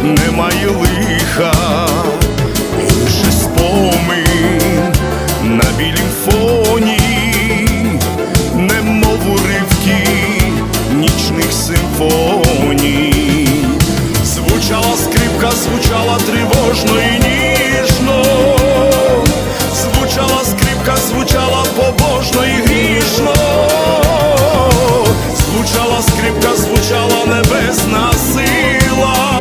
немає лиха, лише спомин на білім фоні, немов уривки нічних симфоній. Звучала скрипка, звучала тривожно і ніжно, звучала скрипка, звучала побожно і грішно, звучала скрипка, звучала небесна сила.